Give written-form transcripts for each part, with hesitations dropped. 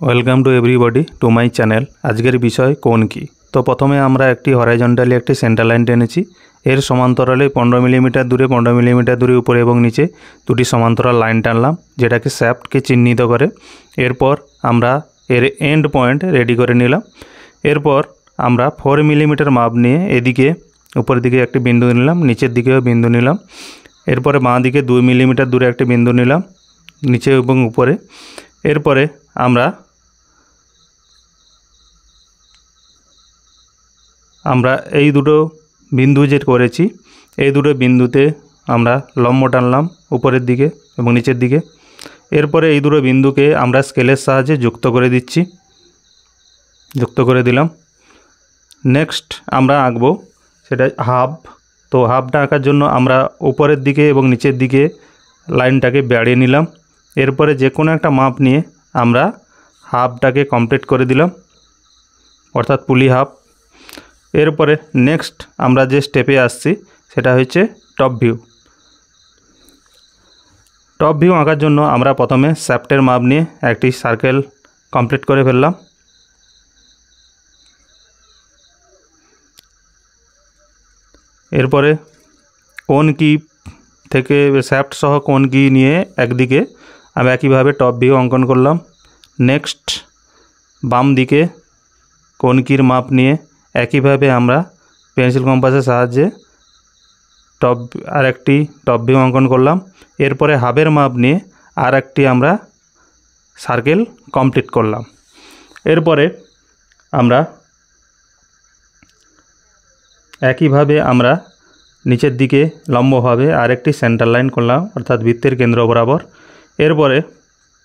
Welcome to everybody to my channel. আজকের বিষয় কোণ কি। তো প্রথমে আমরা একটি হরাইজন্টালি একটি সেন্টার লাইন টেনেছি। এর সমান্তরালে 15 মিলিমিটার দূরে 15 মিলিমিটার দূরে উপরে এবং নিচে দুটি সমান্তরাল লাইন টানলাম, যেটাকে শ্যাফটকে চিহ্নিত করে। এরপর আমরা এর এন্ড পয়েন্ট রেডি করে নিলাম। এরপর আমরা 4 মিলিমিটার মাপ নিয়ে এদিকে উপরের দিকে একটি বিন্দু নিলাম, নিচের দিকেও বিন্দু নিলাম। এরপরে বাঁ দিকে 2 মিলিমিটার দূরে একটি বিন্দু নিলাম, নিচে এবং উপরে। এরপরে আমরা এই দুটো বিন্দু যে করেছি, এই দুটো বিন্দুতে আমরা লম্ব টানলাম উপরের দিকে এবং নিচের দিকে। এরপরে এই দুটো বিন্দুকে আমরা স্কেলের সাহায্যে যুক্ত করে দিলাম। নেক্সট আমরা আঁকবো সেটা হাফ। তো হাফটা আঁকার জন্য আমরা উপরের দিকে এবং নিচের দিকে লাইনটাকে বাড়িয়ে নিলাম। এরপরে যে কোনো একটা মাপ নিয়ে আমরা হাফটাকে কমপ্লিট করে দিলাম, অর্থাৎ পুলি হাফ। এরপরে নেক্সট আমরা যে স্টেপে আসছি সেটা হচ্ছে টপ ভিউ। টপ ভিউ আঁকার জন্য আমরা প্রথমে শ্যাফটের মাপ নিয়ে একটি সার্কেল কমপ্লিট করে ফেললাম। এরপরে কোণ কি থেকে শ্যাফট সহ কোণ কি নিয়ে একদিকে আমি একইভাবে টপ ভিউ অঙ্কন করলাম। নেক্সট বাম দিকে কোণ কির মাপ নিয়ে একইভাবে আমরা পেন্সিল কম্পাসের সাহায্যে আরেকটি টপ ভিউ অঙ্কন করলাম। এরপরে হাফের মাপ নিয়ে আর একটি আমরা সার্কেল কমপ্লিট করলাম। এরপরে আমরা একইভাবে আমরা নিচের দিকে লম্বভাবে আরেকটি সেন্টার লাইন করলাম, অর্থাৎ বৃত্তের কেন্দ্র বরাবর। এরপরে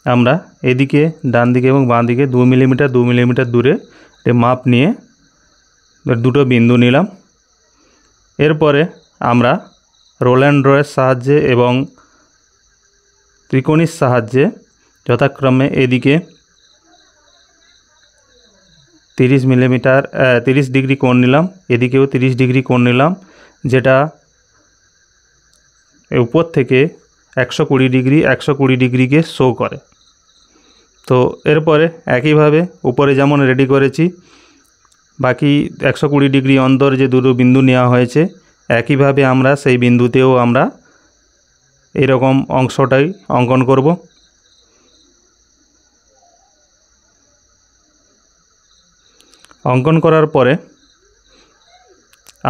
আমরা এদিকে ডান দিকে এবং বাঁ দিকে 2 মিলিমিটার দূরে মাপ নিয়ে দুটো বিন্দু নিলাম। এরপরে আমরা রোল অ্যান্ড ড্রয়ের সাহায্যে এবং ত্রিকোণীর সাহায্যে যথাক্রমে এদিকে 30 ডিগ্রি কোণ নিলাম, এদিকেও 30 ডিগ্রি কোণ নিলাম, যেটা উপর থেকে 120 ডিগ্রিকে শো করে। তো এরপরে একইভাবে উপরে যেমন রেডি করেছি, বাকি 120 ডিগ্রি অন্তর যে দুটো বিন্দু নেওয়া হয়েছে, একইভাবে আমরা সেই বিন্দুতেও আমরা এরকম অংশটাই অঙ্কন করব। অঙ্কন করার পরে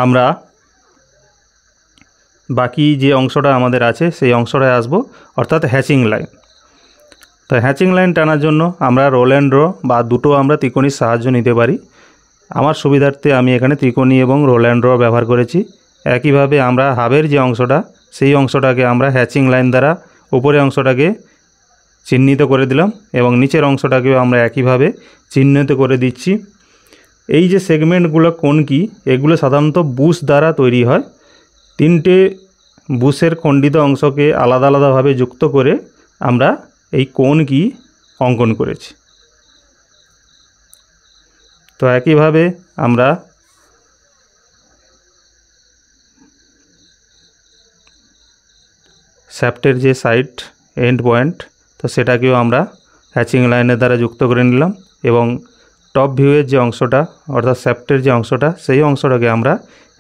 আমরা বাকি যে অংশটা আমাদের আছে সেই অংশটায় আসব, অর্থাৎ হ্যাচিং লাইন। তো হ্যাচিং লাইন টানার জন্য আমরা রোল অ্যান্ড ড্র বা দুটো আমরা ত্রিকোণীর সাহায্য নিতে পারি। আমার সুবিধার্থে আমি এখানে ত্রিকোণী এবং রোল অ্যান্ড ড্র ব্যবহার করেছি। একইভাবে আমরা হাফের যে অংশটা, সেই অংশটাকে আমরা হ্যাচিং লাইন দ্বারা উপরের অংশটাকে চিহ্নিত করে দিলাম এবং নিচের অংশটাকেও আমরা একইভাবে চিহ্নিত করে দিচ্ছি। এই যে সেগমেন্টগুলো কোণ কি, এগুলো সাধারণত বুশ দ্বারা তৈরি হয়। 3টে বুশের খণ্ডিত অংশকে আলাদা আলাদাভাবে যুক্ত করে আমরা এই কোণ কি অঙ্কন করেছি। তো একইভাবে আমরা শ্যাফটের যে সাইড এন্ড পয়েন্ট, তো সেটাকেও আমরা হ্যাচিং লাইনের দ্বারা যুক্ত করে নিলাম এবং টপ ভিউয়ের যে অংশটা, অর্থাৎ শ্যাফটের যে অংশটা, সেই অংশটাকে আমরা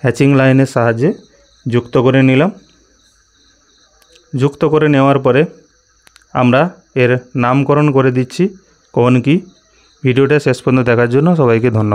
হ্যাচিং লাইনের সাহায্যে যুক্ত করে নিলাম। যুক্ত করে নেওয়ার পরে আমরা এর নামকরণ করে দিচ্ছি কোণ কি। ভিডিওটা শেষ পর্যন্ত দেখার জন্য সবাইকে ধন্যবাদ।